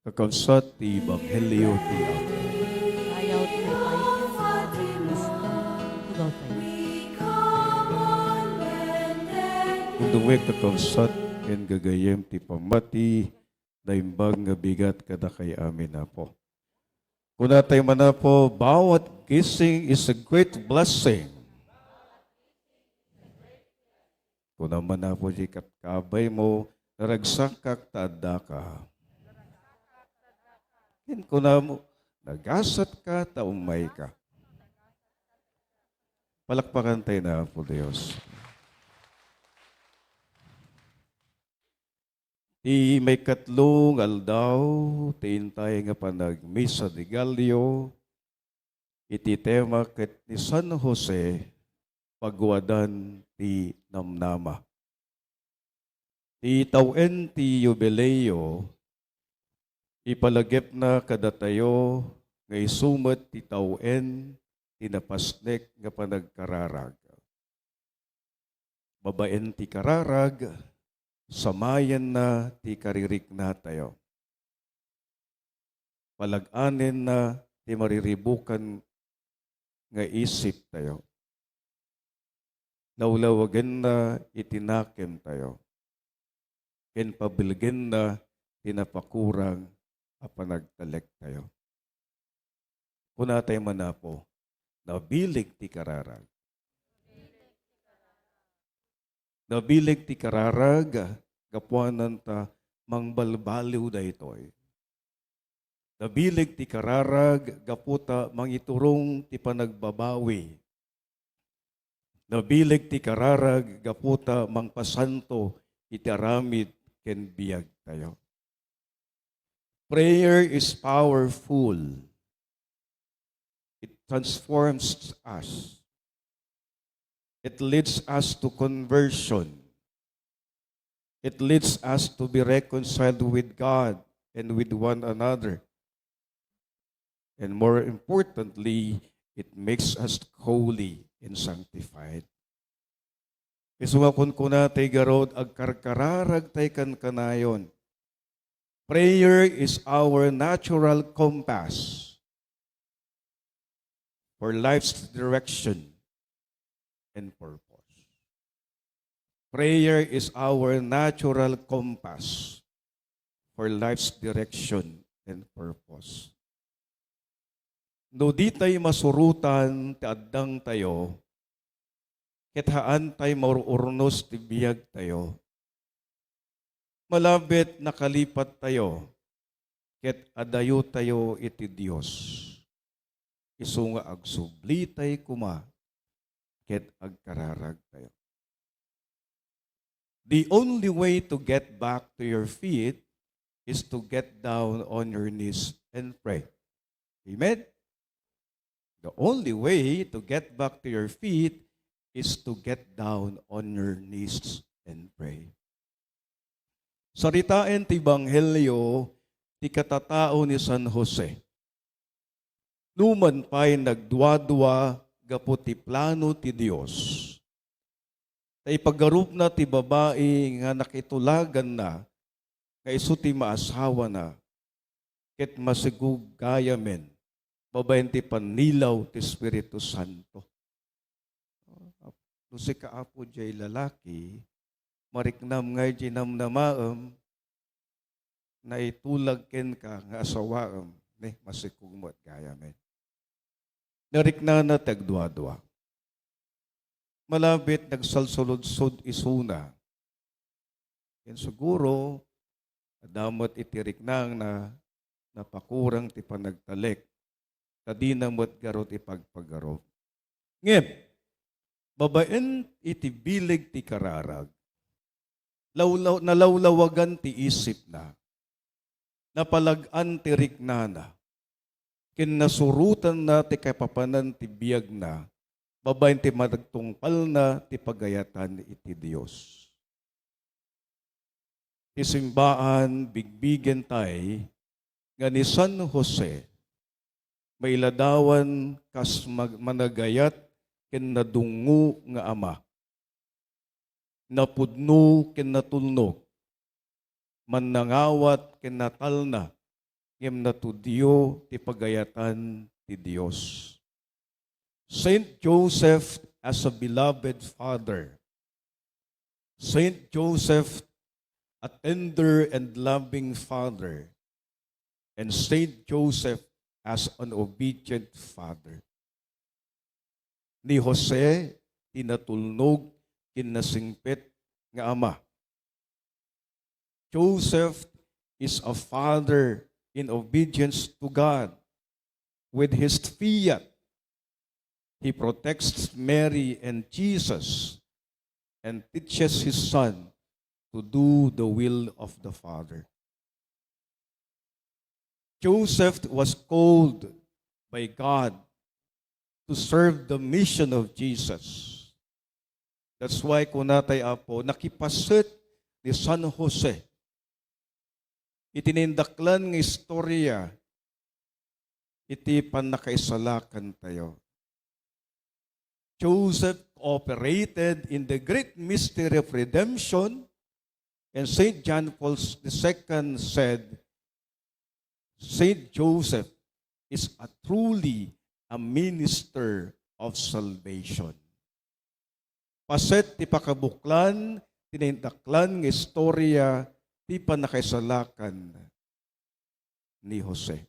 Kakabsat ti Ebanghelyo ti Apo. Ayaw ti may Kristo, tugaw tayo. Kung dumay kakabsat ken gagayem ti pamati, daimbag nga bigat kada kay amin na po. Kuna tayo man na po, bawat gising is a great blessing. Kuna man na po di katkabay mo, naragsak kak taada ka. Ken kuna mo, nagasat ka, taumay ka. Palakpakan tayo na po Diyos. Ti may katlong aldaw, tiintay nga panagmisa di Galyo, iti tema ket ni San Jose, pagwadan ti namnama. Ti tawen ti yubileo, ipalagip na kadatayo, nga isumat ti tawen, ti napasnek nga panagkararag. Babaen ti kararag, samayan na ti karirik na tayo. Palaganin na ti mariribukan nga isip tayo. Naulawagan na itinakem tayo. Ken pabilgin na tinapakurang a panagtalek tayo. Kuna tayo manapo, nabilig ti kararag. Nabilig ti kararag, gapuanan ta mangbalbaliw daytoy. Nabilig ti kararag, gaputa mangiturong ti panagbabawi. Nabilig ti kararag, gaputa mangpasanto iti aramid ken biyag tayo. Prayer is powerful. It transforms us. It leads us to conversion. It leads us to be reconciled with God and with one another. And more importantly, it makes us holy and sanctified. Isumakon ko na tay garod agkarkararag tay kan kanayon. Prayer is our natural compass for life's direction and purpose. Prayer is our natural compass for life's direction and purpose. No di tayo masurutan ti addang tayo, ket haan tayo maururnos ti biyag tayo. Malabit nakalipat tayo, ket adayo tayo iti Dios. Isu nga agsubli tayo kuma, ket agkararag tayo. The only way to get back to your feet is to get down on your knees and pray. Amen? The only way to get back to your feet is to get down on your knees and pray. Saritain ti Ebanghelyo ti katatao ni San Jose. Numan pa'y nagdwa-dwa gapu ti plano ti Dios. Tay paggarup na ti babae nga nakitulagan na, nga isu ti maasawa na, ket masigugayamen, babaen ti panilaw ti Espiritu Santo. No si kaapo jay lalaki, mariknam ngay jinamnamaam, na itulag ken ka nga asawaam, masikugmo at gayamen. Narikna na tagdwa-dwa. Malabit nagsalsulod-sod isuna. Yan siguro, damot itiriknang na napakurang ti panagtalek. Kadina mo't garot ipagpagaro. Ngem, babaen iti bilig ti kararag. Nalawlawagan ti isip na. Napalagan ti riknana. Kinasurutan na ti kapapanan ti biyag na, babaen ti madagtungpal na ti pagayatan iti Dios. Ti simbaan, bigbigen tay, nga ni San Jose, may ladawan kas managayat ken nadungo nga ama. Napudno ken natulnog, mannangawat ken natalna, ngem natudyo ti pagayatan ti Dios. Saint Joseph as a beloved father. Saint Joseph, a tender and loving father. And Saint Joseph as an obedient father. Ni Jose, tinatulnog, kinasingpit nga ama. Joseph is a father in obedience to God. With his fiat, he protects Mary and Jesus and teaches his son to do the will of the Father. Joseph was called by God to serve the mission of Jesus. That's why kunatay apo, nakipasit ni San Jose. Itinindaklan ng istorya, iti panakaisalakan tayo. Joseph operated in the great mystery of redemption, and St. John Paul II said, St. Joseph is truly a minister of salvation. Paset ti pakabuklan, tinindaklan ng istorya, ti panakaisalakan ni Jose.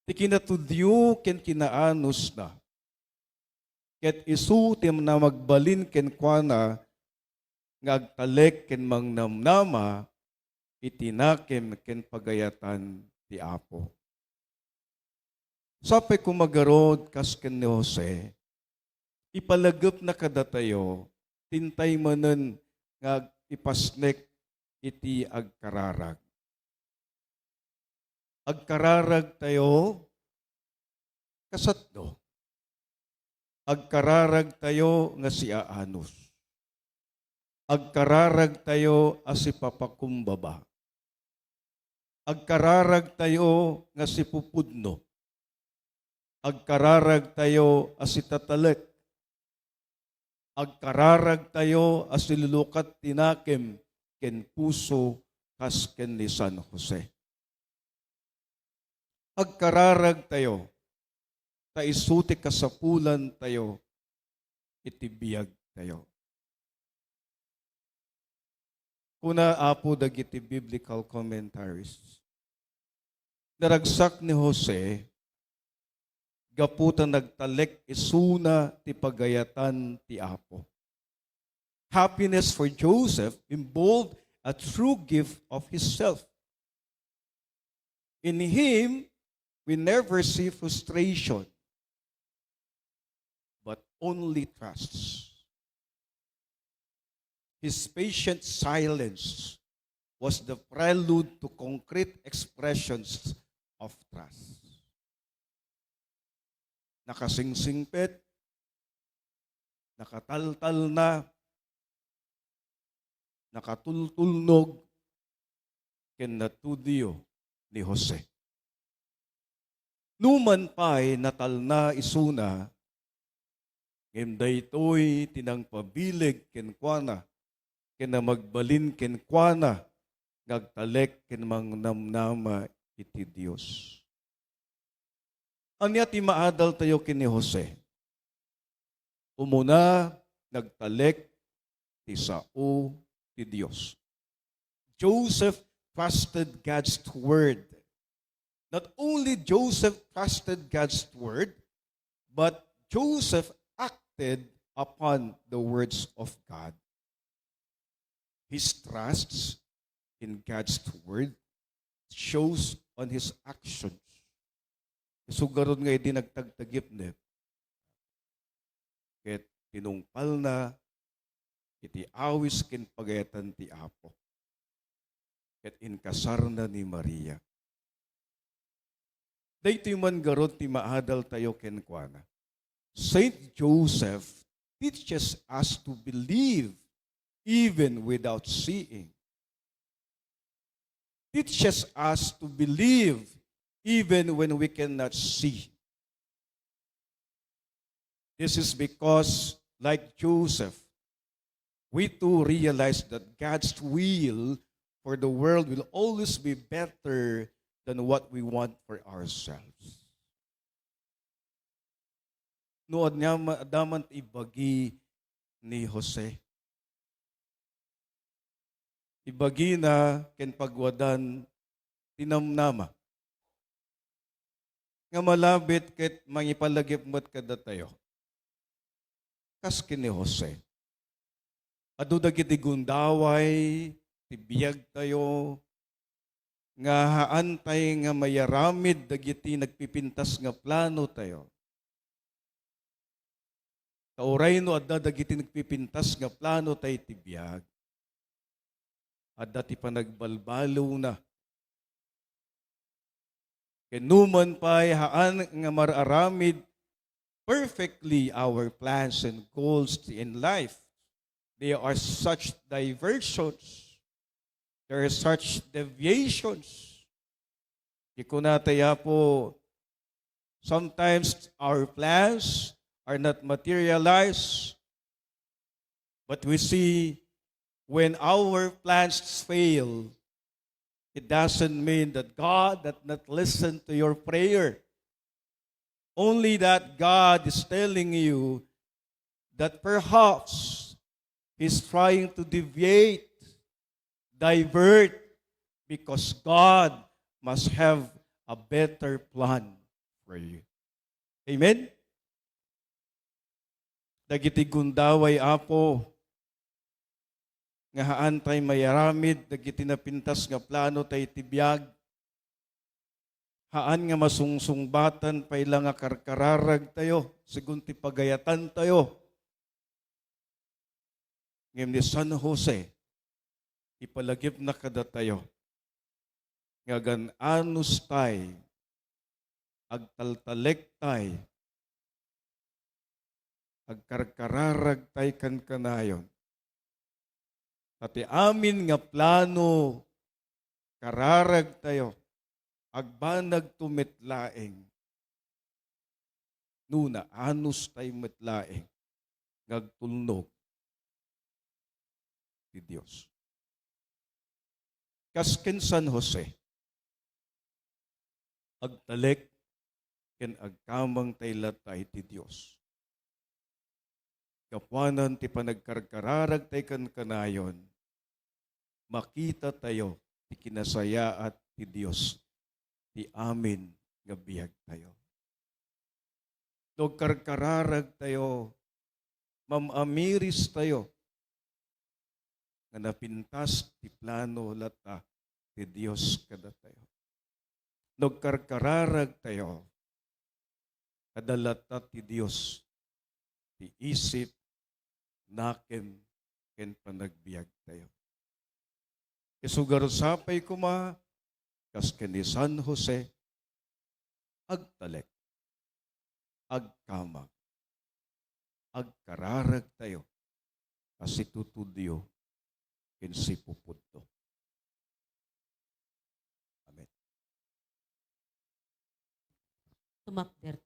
Ti kinatudyo ken kinaanos na. Ket isu ti na magbalin ken kuana nga agtalek ken mangnamnama itinakem ken pagayatan ti Apo. Sapay kumagarod kas ken ni Jose, ipalagip na kadatayo, tintay manen nga ipasnek iti agkararag. Agkararag tayo, kasatdo. Agkararag tayo nga si Aanos. Agkararag tayo as si Papakumbaba. Agkararag tayo nga si Pupudno. Agkararag tayo as si Tatalek. Agkararag tayo as si Lulukat Tinakem ken puso kas ken ni San Jose. Agkararag tayo, ta isuti kasapulan tayo, itibiyag tayo. Kuna apo dagiti biblical commentaries. Naragsak ni Jose, gaputan nagtalek isuna ti pagayatan ti Apo. Happiness for Joseph involved a true gift of himself. In him, we never see frustration, but only trusts. His patient silence was the prelude to concrete expressions of trust. Nakasingsingpit, nakataltal na, nakatultulnog, ken natudiyo ni Jose. Numan pa'y natal na isuna, ngem daytoy tinang pabilig ken kuana, ken na magbalin ken kuana, ngagtalek ken mangnamnama iti Dios. Anya ti maadal tayo ken ni Jose. Umuna nagtalek ti sao ti Dios. Joseph trusted God's word. Not only Joseph trusted God's word, but Joseph acted upon the words of God. His trust in God's word shows on his actions. Sugaron nga iti nagtagtagip ni. Ket tinungpal na iti awis ken pagayatan ti Apo. Ket inkasar na ni Maria. Daytoy man garod ti maadal tayo ken kuana. Saint Joseph teaches us to believe even without seeing. Teaches us to believe even when we cannot see. This is because, like Joseph, we too realize that God's will for the world will always be better than what we want for ourselves. Nood niya daman ibagi ni Jose. Ibagi na ken pagwadan tinamnama. Nga malabit ket mangipalagip mo't kada tayo. Kas kini Jose. Adu dagiti gundaway, tibiyag tayo, nga haantay nga mayaramid dagiti nagpipintas nga plano tayo. Kauray no adda dagiti nagpipintas nga plano tayo tibiyag. Adda ti panagbalbalo na. Kenuman pa'y haan nga mararamid perfectly our plans and goals in life. There are such diversions. There are such deviations. Ikunataya po, sometimes our plans are not materialized, but we see when our plans fail, it doesn't mean that God did not listen to your prayer. Only that God is telling you that perhaps He's trying to deviate, divert, because God must have a better plan for you. Amen? Dagiti gundaway apo, nga haan tay mayaramid, dagiti napintas nga plano tay tibiyag, haan nga masungsungbatan pay lang nga karkararag tayo, sigun ti pagayatan tayo. Ngem ni San Jose, ipalagip na kada tayo, nga gan-anus tay, agtaltalek tay, agkarkararag tay kan kanayon. Pati amin nga plano, kararag tayo, agbanag tumitlaeng, nuna anus tay metlaeng, ngagtulnog ti Dios. Kasken San Jose, agtalek ken agkamang tay latay ti Dios. Kapuanan ti panagkarkararag tay kan kanayon, makita tayo ti kinasaya at ti Dios ti amin nga biyag tayo. Karkararag tayo, mamamiris tayo, nga napintas ti plano lata ti Dios kada tayo. Karkararag tayo, kadalata ti Dios ti isip naken ken panagbiag tayo. Isugar sapay kuma, kas ken ni San Jose, agtalek, agkamag, agkararag tayo, kasi tutudyo, ken si pupudto. Amen. Tumakder